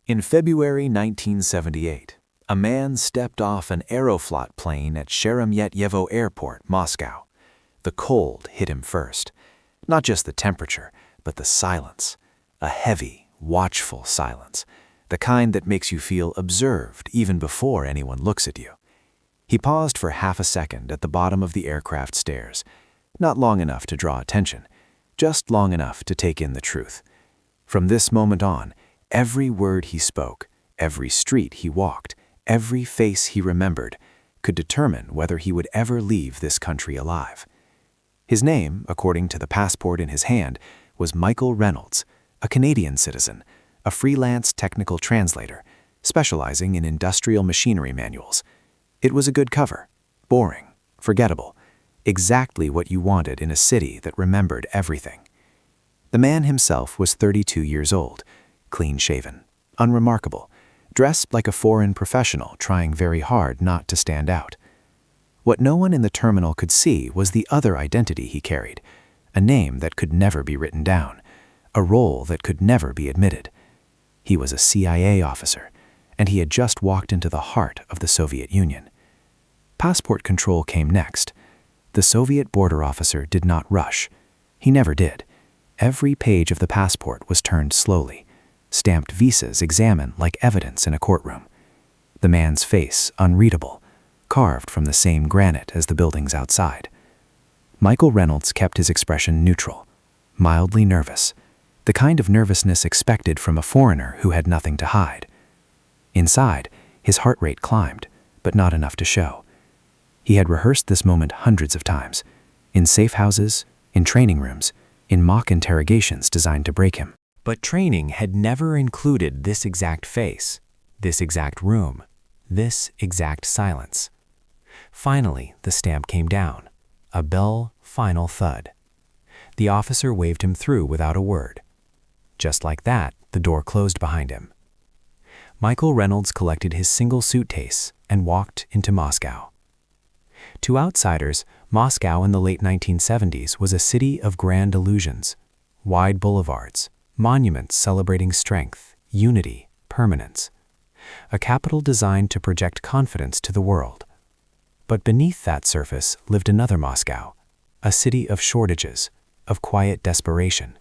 In February 1978, a man stepped off an Aeroflot plane at Sheremetyevo Airport, Moscow. The cold hit him first. Not just the temperature, but the silence. A heavy, watchful silence. The kind that makes you feel observed even before anyone looks at you. He paused for half a second at the bottom of the aircraft stairs. Not long enough to draw attention, just long enough to take in the truth. From this moment on, every word he spoke, every street he walked, every face he remembered, could determine whether he would ever leave this country alive. His name, according to the passport in his hand, was Michael Reynolds, a Canadian citizen, a freelance technical translator, specializing in industrial machinery manuals. It was a good cover, boring, forgettable, exactly what you wanted in a city that remembered everything. The man himself was 32 years old, clean-shaven, unremarkable, dressed like a foreign professional trying very hard not to stand out. What no one in the terminal could see was the other identity he carried, a name that could never be written down, a role that could never be admitted. He was a CIA officer, and he had just walked into the heart of the Soviet Union. Passport control came next. The Soviet border officer did not rush. He never did. Every page of the passport was turned slowly. Stamped visas examined like evidence in a courtroom. The man's face unreadable, carved from the same granite as the buildings outside. Michael Reynolds kept his expression neutral, mildly nervous, the kind of nervousness expected from a foreigner who had nothing to hide. Inside, his heart rate climbed, but not enough to show. He had rehearsed this moment hundreds of times, in safe houses, in training rooms, in mock interrogations designed to break him. But training had never included this exact face, this exact room, this exact silence. Finally, the stamp came down, a dull, final thud. The officer waved him through without a word. Just like that, the door closed behind him. Michael Reynolds collected his single suitcase and walked into Moscow. To outsiders, Moscow in the late 1970s was a city of grand illusions, wide boulevards, monuments celebrating strength, unity, permanence. A capital designed to project confidence to the world. But beneath that surface lived another Moscow, a city of shortages, of quiet desperation,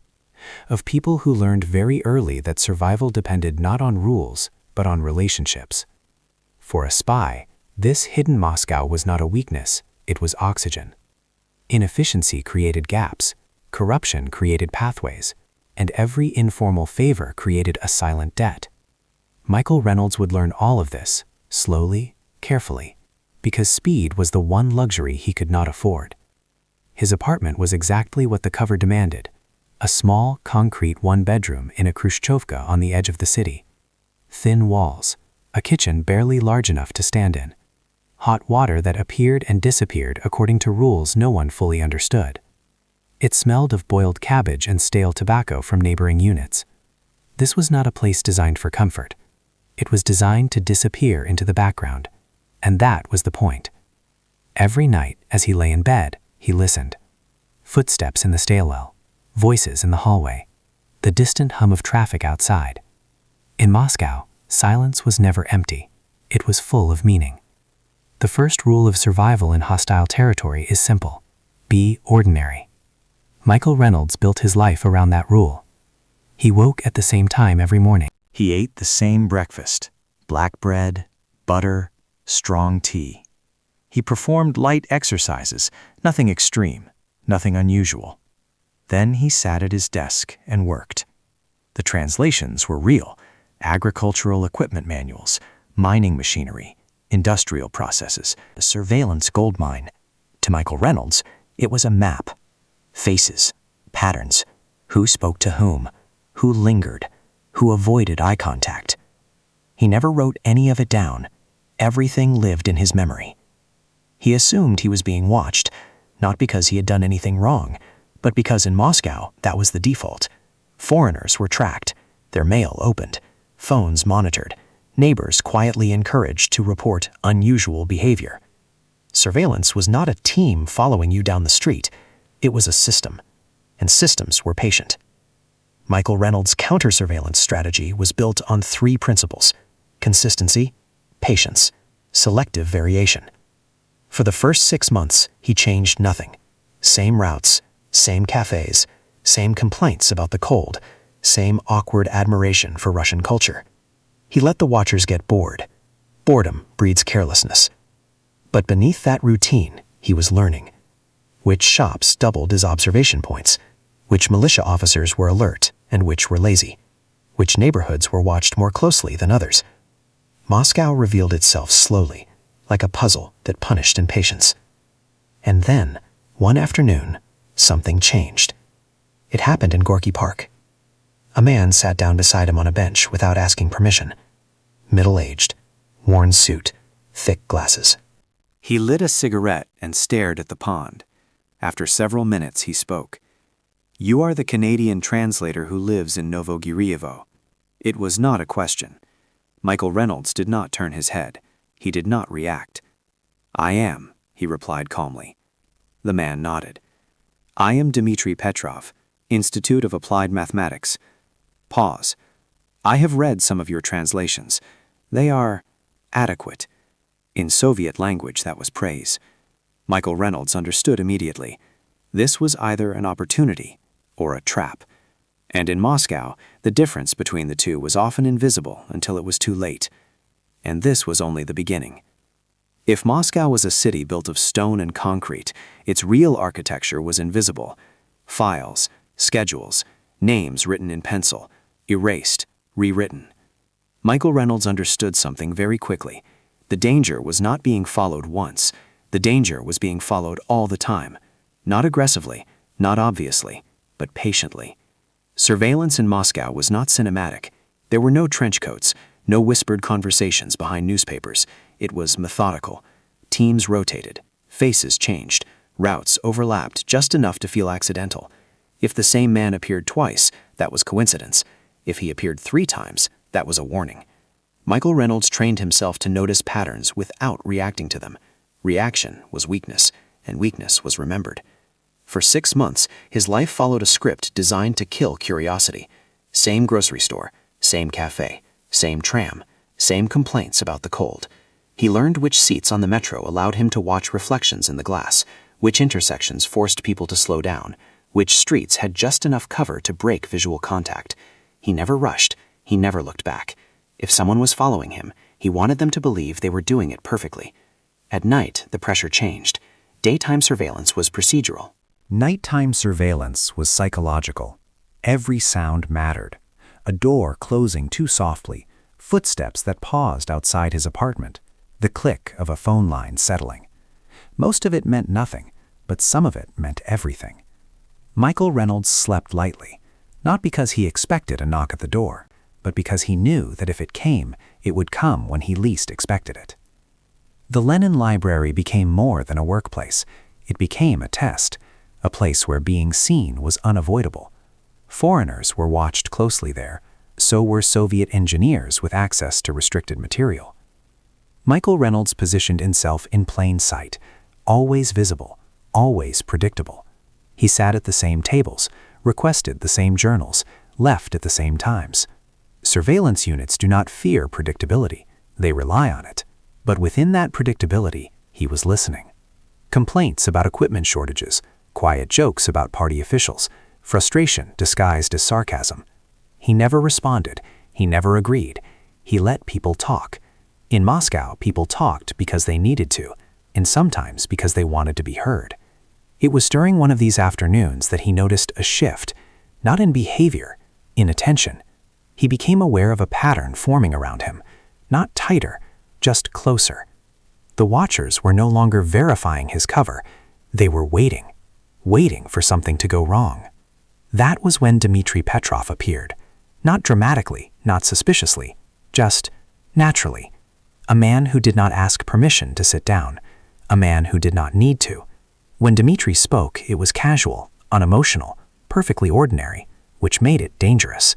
of people who learned very early that survival depended not on rules, but on relationships. For a spy, this hidden Moscow was not a weakness, it was oxygen. Inefficiency created gaps, corruption created pathways, and every informal favor created a silent debt. Michael Reynolds would learn all of this, slowly, carefully, because speed was the one luxury he could not afford. His apartment was exactly what the cover demanded, a small, concrete one-bedroom in a Khrushchevka on the edge of the city. Thin walls, a kitchen barely large enough to stand in, hot water that appeared and disappeared according to rules no one fully understood. It smelled of boiled cabbage and stale tobacco from neighboring units. This was not a place designed for comfort. It was designed to disappear into the background, and that was the point. Every night, as he lay in bed, he listened. Footsteps in the stairwell, voices in the hallway, the distant hum of traffic outside. In Moscow, silence was never empty. It was full of meaning. The first rule of survival in hostile territory is simple: be ordinary. Michael Reynolds built his life around that rule. He woke at the same time every morning. He ate the same breakfast: black bread, butter, strong tea. He performed light exercises, nothing extreme, nothing unusual. Then he sat at his desk and worked. The translations were real: agricultural equipment manuals, mining machinery, industrial processes, a surveillance gold mine. To Michael Reynolds, it was a map. Faces, patterns, who spoke to whom, who lingered, who avoided eye contact. He never wrote any of it down. Everything lived in his memory. He assumed he was being watched, not because he had done anything wrong, but because in Moscow that was the default. Foreigners were tracked, their mail opened, phones monitored, neighbors quietly encouraged to report unusual behavior. Surveillance was not a team following you down the street. It was a system, and systems were patient. Michael Reynolds' counter-surveillance strategy was built on 3 principles: consistency, patience, selective variation. For the first 6 months, he changed nothing. Same routes, same cafes, same complaints about the cold, same awkward admiration for Russian culture. He let the watchers get bored. Boredom breeds carelessness. But beneath that routine, he was learning. Which shops doubled as observation points, which militia officers were alert and which were lazy, which neighborhoods were watched more closely than others. Moscow revealed itself slowly, like a puzzle that punished impatience. And then, one afternoon, something changed. It happened in Gorky Park. A man sat down beside him on a bench without asking permission. Middle-aged, worn suit, thick glasses. He lit a cigarette and stared at the pond. After several minutes, he spoke. "You are the Canadian translator who lives in Novogiryevo." It was not a question. Michael Reynolds did not turn his head. He did not react. "I am," he replied calmly. The man nodded. "I am Dmitry Petrov, Institute of Applied Mathematics." Pause. "I have read some of your translations. They are adequate." In Soviet language, that was praise. Michael Reynolds understood immediately. This was either an opportunity or a trap. And in Moscow, the difference between the two was often invisible until it was too late. And this was only the beginning. If Moscow was a city built of stone and concrete, its real architecture was invisible. Files, schedules, names written in pencil, erased, rewritten. Michael Reynolds understood something very quickly. The danger was not being followed once. The danger was being followed all the time. Not aggressively, not obviously, but patiently. Surveillance in Moscow was not cinematic. There were no trench coats, no whispered conversations behind newspapers. It was methodical. Teams rotated. Faces changed. Routes overlapped just enough to feel accidental. If the same man appeared twice, that was coincidence. If he appeared 3 times, that was a warning. Michael Reynolds trained himself to notice patterns without reacting to them. Reaction was weakness, and weakness was remembered. For 6 months, his life followed a script designed to kill curiosity. Same grocery store, same cafe, same tram, same complaints about the cold. He learned which seats on the metro allowed him to watch reflections in the glass, which intersections forced people to slow down, which streets had just enough cover to break visual contact. He never rushed, he never looked back. If someone was following him, he wanted them to believe they were doing it perfectly. At night, the pressure changed. Daytime surveillance was procedural. Nighttime surveillance was psychological. Every sound mattered. A door closing too softly, footsteps that paused outside his apartment, the click of a phone line settling. Most of it meant nothing, but some of it meant everything. Michael Reynolds slept lightly, not because he expected a knock at the door, but because he knew that if it came, it would come when he least expected it. The Lenin Library became more than a workplace. It became a test, a place where being seen was unavoidable. Foreigners were watched closely there, so were Soviet engineers with access to restricted material. Michael Reynolds positioned himself in plain sight, always visible, always predictable. He sat at the same tables, requested the same journals, left at the same times. Surveillance units do not fear predictability, they rely on it. But within that predictability, he was listening. Complaints about equipment shortages, quiet jokes about party officials, frustration disguised as sarcasm. He never responded, he never agreed. He let people talk. In Moscow, people talked because they needed to, and sometimes because they wanted to be heard. It was during one of these afternoons that he noticed a shift, not in behavior, in attention. He became aware of a pattern forming around him, not tighter, just closer. The watchers were no longer verifying his cover. They were waiting for something to go wrong. That was when Dmitry Petrov appeared. Not dramatically, not suspiciously, just naturally. A man who did not ask permission to sit down. A man who did not need to. When Dmitry spoke, it was casual, unemotional, perfectly ordinary, which made it dangerous.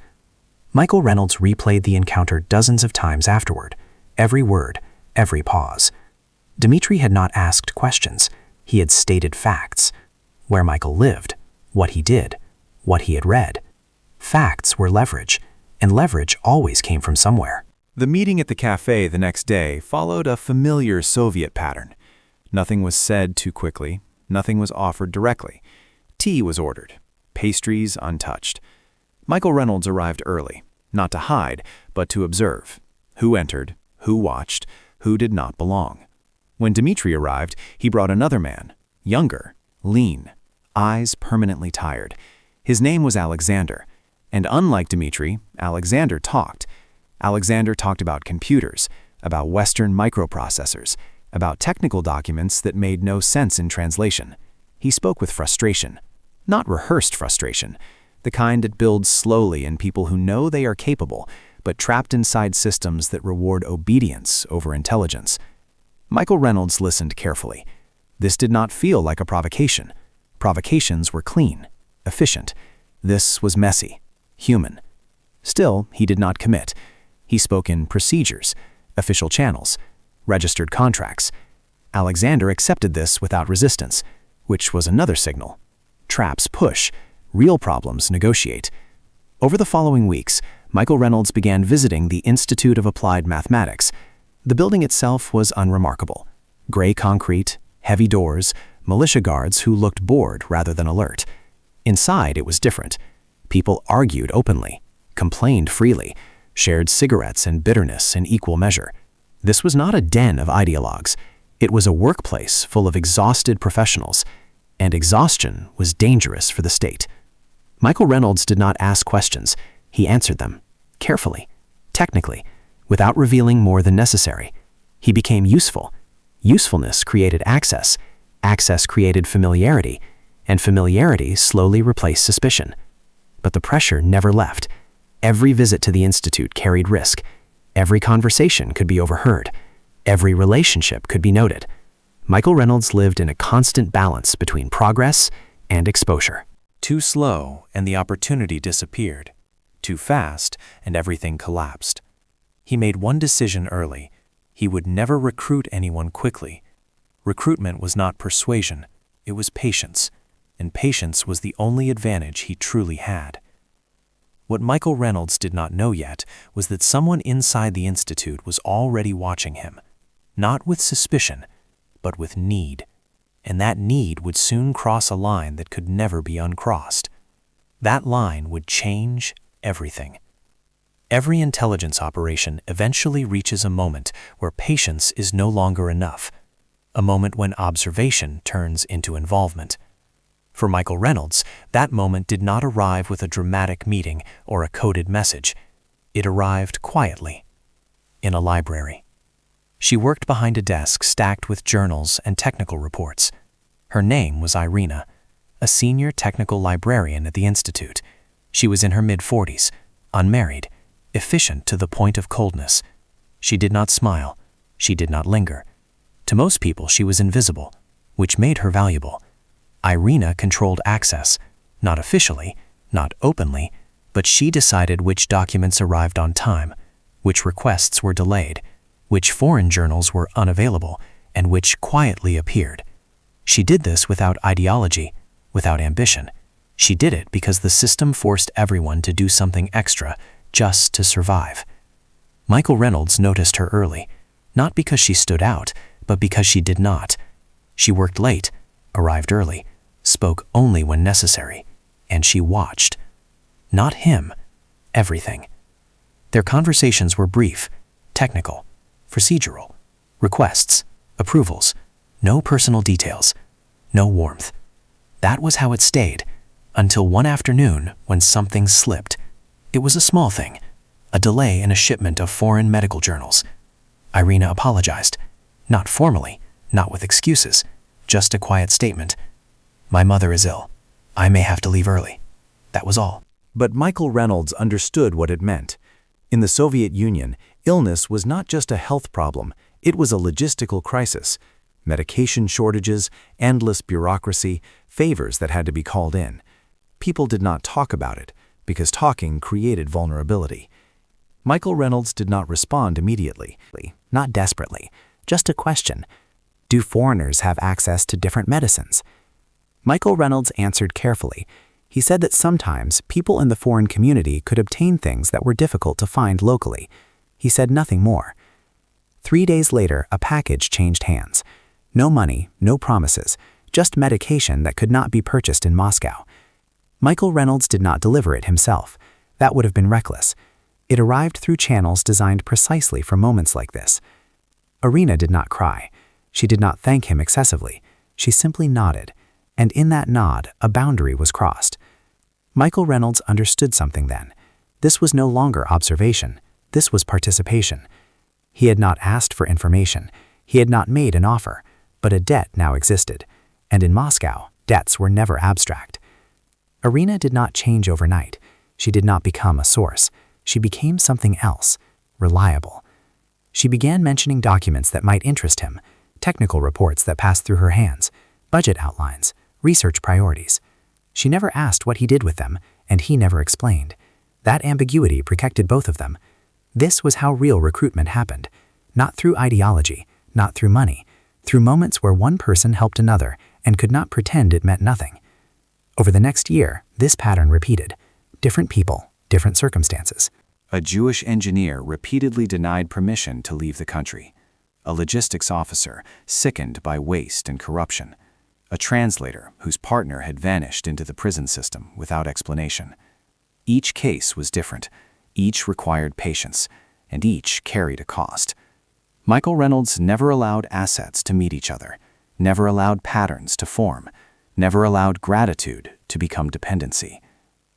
Michael Reynolds replayed the encounter dozens of times afterward, every word, every pause. Dmitry had not asked questions. He had stated facts. Where Michael lived, what he did, what he had read. Facts were leverage, and leverage always came from somewhere. The meeting at the cafe the next day followed a familiar Soviet pattern. Nothing was said too quickly, nothing was offered directly. Tea was ordered, pastries untouched. Michael Reynolds arrived early, not to hide, but to observe. Who entered, who watched, who did not belong. When Dmitri arrived, he brought another man, younger, lean, eyes permanently tired. His name was Alexander, and unlike Dmitri, Alexander talked. Alexander talked about computers, about Western microprocessors, about technical documents that made no sense in translation. He spoke with frustration, not rehearsed frustration, the kind that builds slowly in people who know they are capable, but trapped inside systems that reward obedience over intelligence. Michael Reynolds listened carefully. This did not feel like a provocation. Provocations were clean, efficient. This was messy, human. Still, he did not commit. He spoke in procedures, official channels, registered contracts. Alexander accepted this without resistance, which was another signal. Traps push, real problems negotiate. Over the following weeks, Michael Reynolds began visiting the Institute of Applied Mathematics. The building itself was unremarkable. Gray concrete, heavy doors, militia guards who looked bored rather than alert. Inside, it was different. People argued openly, complained freely, shared cigarettes and bitterness in equal measure. This was not a den of ideologues. It was a workplace full of exhausted professionals, and exhaustion was dangerous for the state. Michael Reynolds did not ask questions. He answered them, carefully, technically, without revealing more than necessary. He became useful. Usefulness created access. Access created familiarity, and familiarity slowly replaced suspicion. But the pressure never left. Every visit to the Institute carried risk. Every conversation could be overheard. Every relationship could be noted. Michael Reynolds lived in a constant balance between progress and exposure. Too slow, and the opportunity disappeared. Too fast, and everything collapsed. He made one decision early. He would never recruit anyone quickly. Recruitment was not persuasion, it was patience, and patience was the only advantage he truly had. What Michael Reynolds did not know yet was that someone inside the Institute was already watching him, not with suspicion, but with need, and that need would soon cross a line that could never be uncrossed. That line would change everything. Every intelligence operation eventually reaches a moment where patience is no longer enough, a moment when observation turns into involvement. For Michael Reynolds, that moment did not arrive with a dramatic meeting or a coded message. It arrived quietly, in a library. She worked behind a desk stacked with journals and technical reports. Her name was Irina, a senior technical librarian at the Institute. She was in her mid-40s, unmarried, efficient to the point of coldness. She did not smile. She did not linger. To most people, she was invisible, which made her valuable. Irina controlled access, not officially, not openly, but she decided which documents arrived on time, which requests were delayed, which foreign journals were unavailable, and which quietly appeared. She did this without ideology, without ambition. She did it because the system forced everyone to do something extra just to survive. Michael Reynolds noticed her early, not because she stood out, but because she did not. She worked late, arrived early, spoke only when necessary, and she watched. Not him, everything. Their conversations were brief, technical, procedural, requests, approvals, no personal details, no warmth. That was how it stayed, until one afternoon when something slipped. It was a small thing, a delay in a shipment of foreign medical journals. Irina apologized, not formally, not with excuses, just a quiet statement. "My mother is ill. I may have to leave early." That was all. But Michael Reynolds understood what it meant. In the Soviet Union, illness was not just a health problem, it was a logistical crisis. Medication shortages, endless bureaucracy, favors that had to be called in. People did not talk about it, because talking created vulnerability. Michael Reynolds did not respond immediately, not desperately, just a question. Do foreigners have access to different medicines? Michael Reynolds answered carefully. He said that sometimes people in the foreign community could obtain things that were difficult to find locally. He said nothing more. 3 days later, a package changed hands. No money, no promises, just medication that could not be purchased in Moscow. Michael Reynolds did not deliver it himself. That would have been reckless. It arrived through channels designed precisely for moments like this. Irina did not cry. She did not thank him excessively. She simply nodded, and in that nod, a boundary was crossed. Michael Reynolds understood something then. This was no longer observation. This was participation. He had not asked for information. He had not made an offer, but a debt now existed. And in Moscow, debts were never abstract. Irina did not change overnight. She did not become a source. She became something else, reliable. She began mentioning documents that might interest him, technical reports that passed through her hands, budget outlines, research priorities. She never asked what he did with them, and he never explained. That ambiguity protected both of them. This was how real recruitment happened, not through ideology, not through money, through moments where one person helped another and could not pretend it meant nothing. Over the next year, this pattern repeated. Different people, different circumstances. A Jewish engineer repeatedly denied permission to leave the country. A logistics officer sickened by waste and corruption. A translator whose partner had vanished into the prison system without explanation. Each case was different. Each required patience, and each carried a cost. Michael Reynolds never allowed assets to meet each other, never allowed patterns to form, never allowed gratitude to become dependency.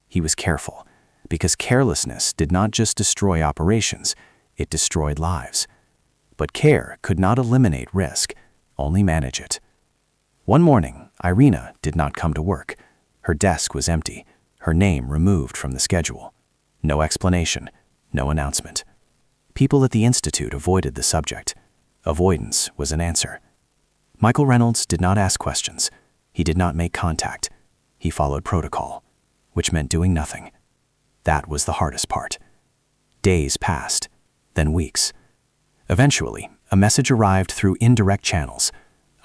He was careful, because carelessness did not just destroy operations, it destroyed lives. But care could not eliminate risk, only manage it. One morning, Irina did not come to work. Her desk was empty, her name removed from the schedule. No explanation, no announcement. People at the Institute avoided the subject. Avoidance was an answer. Michael Reynolds did not ask questions. He did not make contact. He followed protocol, which meant doing nothing. That was the hardest part. Days passed, then weeks. Eventually, a message arrived through indirect channels.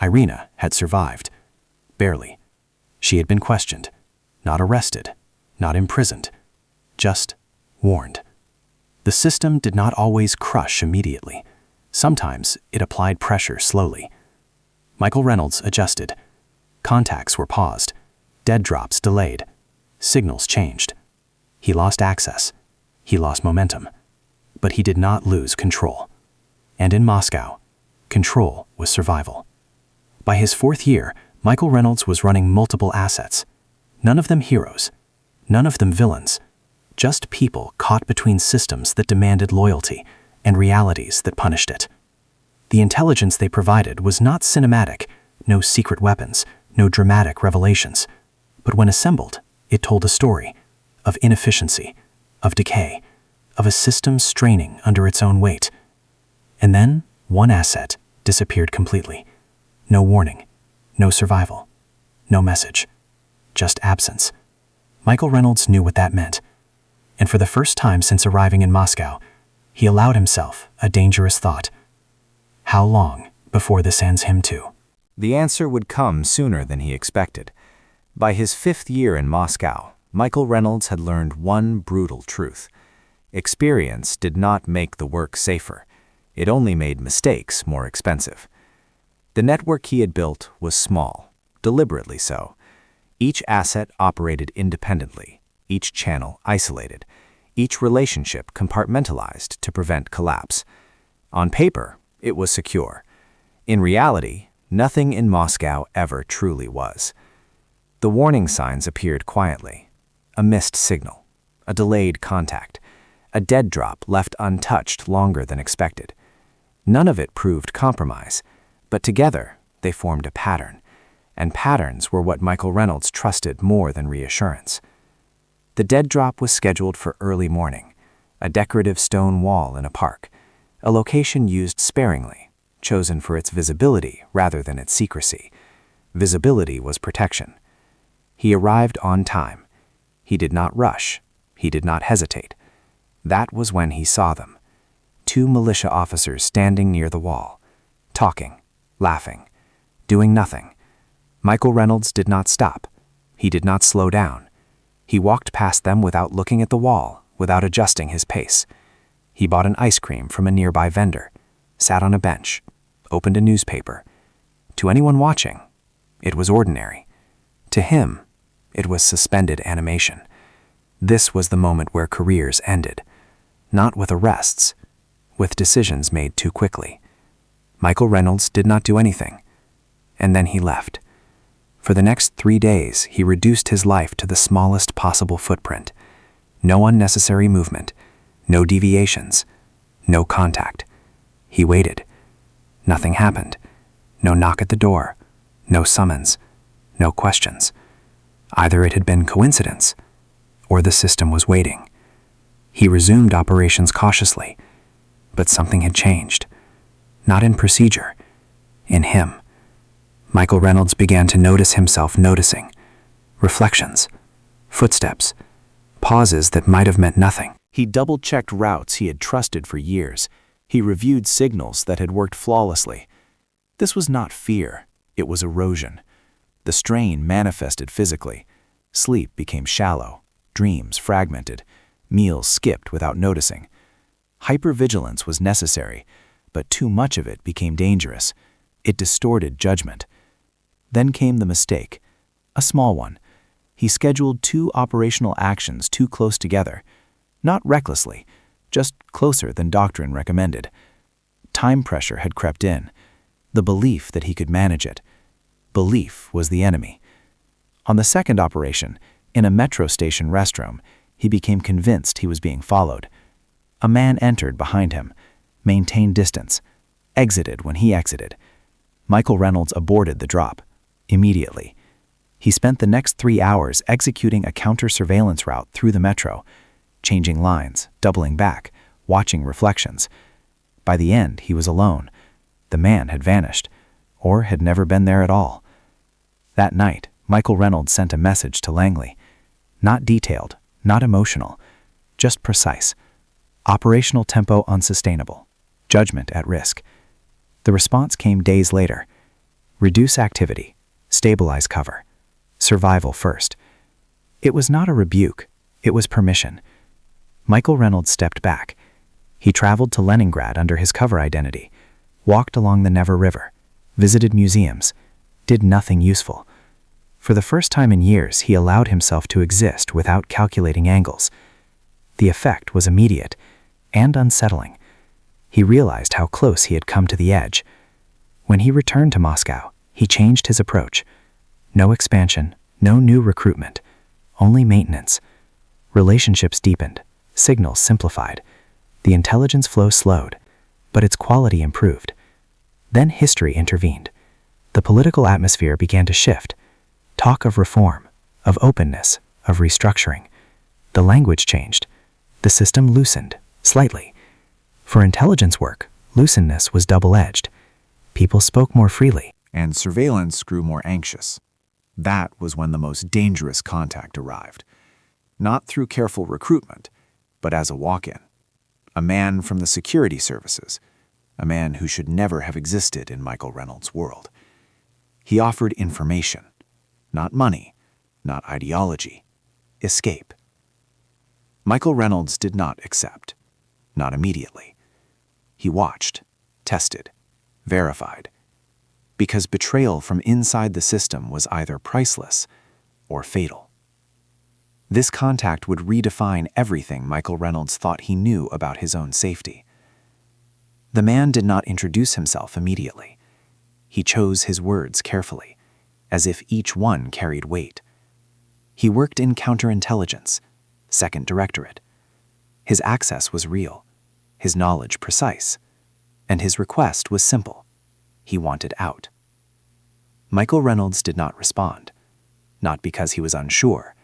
Irina had survived. Barely. She had been questioned, not arrested, not imprisoned, just warned. The system did not always crush immediately. Sometimes it applied pressure slowly. Michael Reynolds adjusted. Contacts were paused. Dead drops delayed. Signals changed. He lost access. He lost momentum. But he did not lose control. And in Moscow, control was survival. By his 4th year, Michael Reynolds was running multiple assets. None of them heroes. None of them villains. Just people caught between systems that demanded loyalty and realities that punished it. The intelligence they provided was not cinematic, no secret weapons, no dramatic revelations. But when assembled, it told a story of inefficiency, of decay, of a system straining under its own weight. And then, one asset disappeared completely. No warning, no survival, no message, just absence. Michael Reynolds knew what that meant. And for the first time since arriving in Moscow, he allowed himself a dangerous thought. How long before this ends him too? The answer would come sooner than he expected. By his 5th year in Moscow, Michael Reynolds had learned one brutal truth. Experience did not make the work safer. It only made mistakes more expensive. The network he had built was small, deliberately so. Each asset operated independently, each channel isolated, each relationship compartmentalized to prevent collapse. On paper, it was secure. In reality, nothing in Moscow ever truly was. The warning signs appeared quietly. A missed signal, a delayed contact, a dead drop left untouched longer than expected. None of it proved compromise, but together they formed a pattern, and patterns were what Michael Reynolds trusted more than reassurance. The dead drop was scheduled for early morning, a decorative stone wall in a park, a location used sparingly, chosen for its visibility rather than its secrecy. Visibility was protection. He arrived on time. He did not rush. He did not hesitate. That was when he saw them. 2 militia officers standing near the wall, talking, laughing, doing nothing. Michael Reynolds did not stop. He did not slow down. He walked past them without looking at the wall, without adjusting his pace. He bought an ice cream from a nearby vendor, sat on a bench, opened a newspaper. To anyone watching, it was ordinary. To him, it was suspended animation. This was the moment where careers ended, not with arrests, with decisions made too quickly. Michael Reynolds did not do anything, and then he left. For the next 3 days, he reduced his life to the smallest possible footprint. No unnecessary movement, no deviations, no contact. He waited. Nothing happened. No knock at the door, no summons, no questions. Either it had been coincidence, or the system was waiting. He resumed operations cautiously, but something had changed. Not in procedure, in him. Michael Reynolds began to notice himself noticing. Reflections, footsteps, pauses that might have meant nothing. He double-checked routes he had trusted for years. He reviewed signals that had worked flawlessly. This was not fear, it was erosion. The strain manifested physically. Sleep became shallow, dreams fragmented, meals skipped without noticing. Hypervigilance was necessary, but too much of it became dangerous. It distorted judgment. Then came the mistake, a small one. He scheduled 2 operational actions too close together, not recklessly, just closer than doctrine recommended. Time pressure had crept in, the belief that he could manage it. Belief was the enemy. On the second operation, in a metro station restroom, he became convinced he was being followed. A man entered behind him, maintained distance, exited when he exited. Michael Reynolds aborted the drop, immediately. He spent the next 3 hours executing a counter-surveillance route through the metro, changing lines, doubling back, watching reflections. By the end, he was alone. The man had vanished, or had never been there at all. That night, Michael Reynolds sent a message to Langley. Not detailed, not emotional, just precise. Operational tempo unsustainable. Judgment at risk. The response came days later. Reduce activity. Stabilize cover. Survival first. It was not a rebuke. It was permission. Michael Reynolds stepped back. He traveled to Leningrad under his cover identity, walked along the Never River, visited museums, did nothing useful. For the first time in years, he allowed himself to exist without calculating angles. The effect was immediate and unsettling. He realized how close he had come to the edge. When he returned to Moscow, he changed his approach. No expansion, no new recruitment, only maintenance. Relationships deepened, signals simplified. The intelligence flow slowed, but its quality improved. Then history intervened. The political atmosphere began to shift. Talk of reform, of openness, of restructuring. The language changed. The system loosened, slightly. For intelligence work, looseness was double-edged. People spoke more freely. And surveillance grew more anxious. That was when the most dangerous contact arrived. Not through careful recruitment, but as a walk-in. A man from the security services, a man who should never have existed in Michael Reynolds' world. He offered information, not money, not ideology, escape. Michael Reynolds did not accept, not immediately. He watched, tested, verified, because betrayal from inside the system was either priceless or fatal. This contact would redefine everything Michael Reynolds thought he knew about his own safety. The man did not introduce himself immediately. He chose his words carefully, as if each one carried weight. He worked in counterintelligence, Second Directorate. His access was real, his knowledge precise, and his request was simple. He wanted out. Michael Reynolds did not respond, not because he was unsure,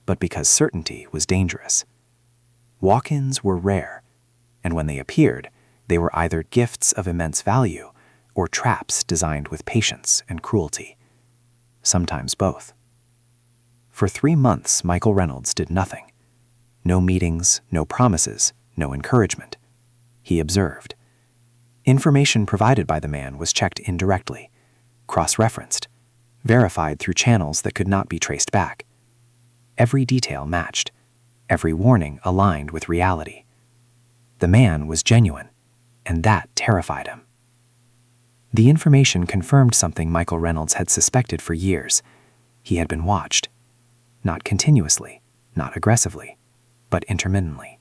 but because certainty was dangerous. Walk-ins were rare, and when they appeared, they were either gifts of immense value or traps designed with patience and cruelty. Sometimes both. For 3 months, Michael Reynolds did nothing. No meetings, no promises, no encouragement. He observed. Information provided by the man was checked indirectly, cross-referenced, verified through channels that could not be traced back. Every detail matched. Every warning aligned with reality. The man was genuine, and that terrified him. The information confirmed something Michael Reynolds had suspected for years. He had been watched. Not continuously, not aggressively, but intermittently.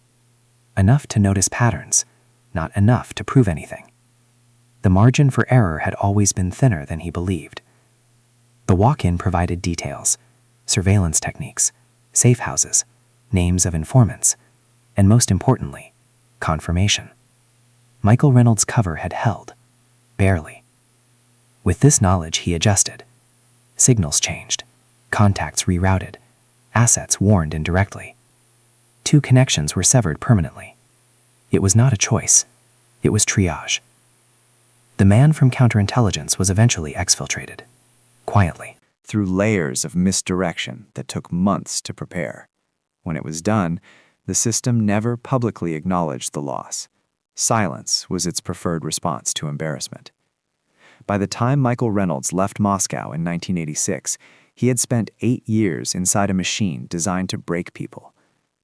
Enough to notice patterns, not enough to prove anything. The margin for error had always been thinner than he believed. The walk-in provided details, surveillance techniques, safe houses, names of informants, and most importantly, confirmation. Michael Reynolds' cover had held, barely. With this knowledge, he adjusted. Signals changed, contacts rerouted, assets warned indirectly. 2 connections were severed permanently. It was not a choice. It was triage. The man from counterintelligence was eventually exfiltrated, quietly. Through layers of misdirection that took months to prepare. When it was done, the system never publicly acknowledged the loss. Silence was its preferred response to embarrassment. By the time Michael Reynolds left Moscow in 1986, he had spent 8 years inside a machine designed to break people.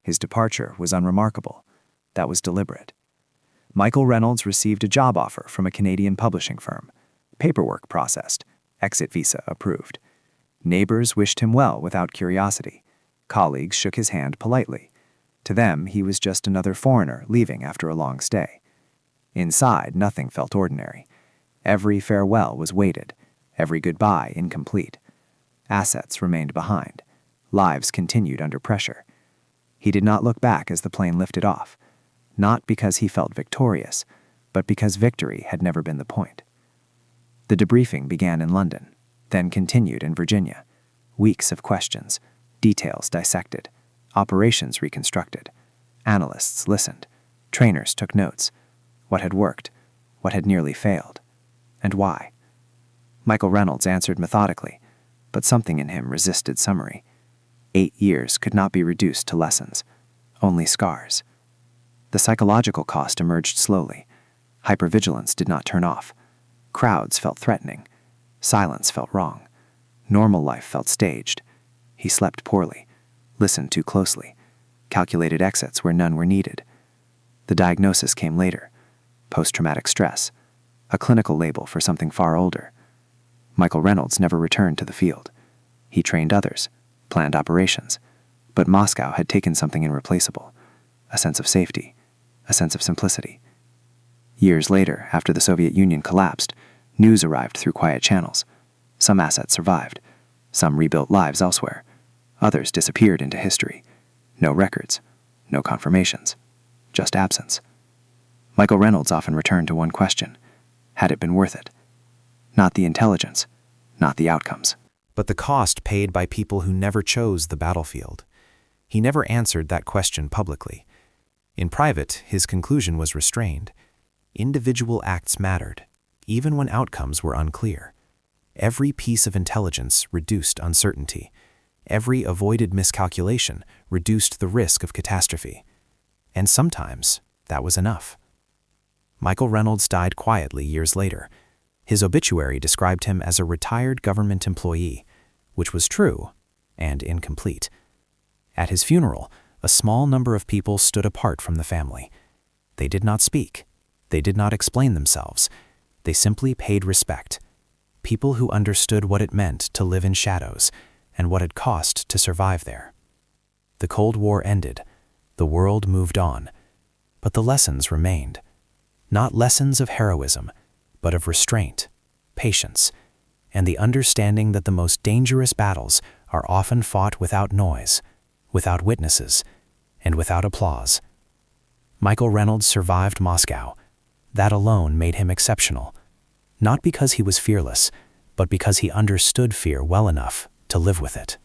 His departure was unremarkable. That was deliberate. Michael Reynolds received a job offer from a Canadian publishing firm. Paperwork processed. Exit visa approved. Neighbors wished him well without curiosity. Colleagues shook his hand politely. To them, he was just another foreigner leaving after a long stay. Inside, nothing felt ordinary. Every farewell was weighted, every goodbye incomplete. Assets remained behind. Lives continued under pressure. He did not look back as the plane lifted off, not because he felt victorious, but because victory had never been the point. The debriefing began in London, then continued in Virginia. Weeks of questions, details dissected, operations reconstructed. Analysts listened. Trainers took notes. What had worked? What had nearly failed? And why? Michael Reynolds answered methodically, but something in him resisted summary. 8 years could not be reduced to lessons, only scars. The psychological cost emerged slowly. Hypervigilance did not turn off. Crowds felt threatening. Silence felt wrong. Normal life felt staged. He slept poorly, listened too closely, calculated exits where none were needed. The diagnosis came later. Post-traumatic stress, a clinical label for something far older. Michael Reynolds never returned to the field. He trained others, planned operations, but Moscow had taken something irreplaceable, a sense of safety, a sense of simplicity. Years later, after the Soviet Union collapsed, news arrived through quiet channels. Some assets survived. Some rebuilt lives elsewhere. Others disappeared into history. No records, no confirmations, just absence. Michael Reynolds often returned to one question. Had it been worth it? Not the intelligence, not the outcomes, but the cost paid by people who never chose the battlefield. He never answered that question publicly. In private, his conclusion was restrained. Individual acts mattered, even when outcomes were unclear. Every piece of intelligence reduced uncertainty. Every avoided miscalculation reduced the risk of catastrophe. And sometimes, that was enough. Michael Reynolds died quietly years later. His obituary described him as a retired government employee, which was true and incomplete. At his funeral, a small number of people stood apart from the family. They did not speak. They did not explain themselves. They simply paid respect. People who understood what it meant to live in shadows and what it cost to survive there. The Cold War ended. The world moved on. But the lessons remained. Not lessons of heroism, but of restraint, patience, and the understanding that the most dangerous battles are often fought without noise, without witnesses, and without applause. Michael Reynolds survived Moscow. That alone made him exceptional, not because he was fearless, but because he understood fear well enough to live with it.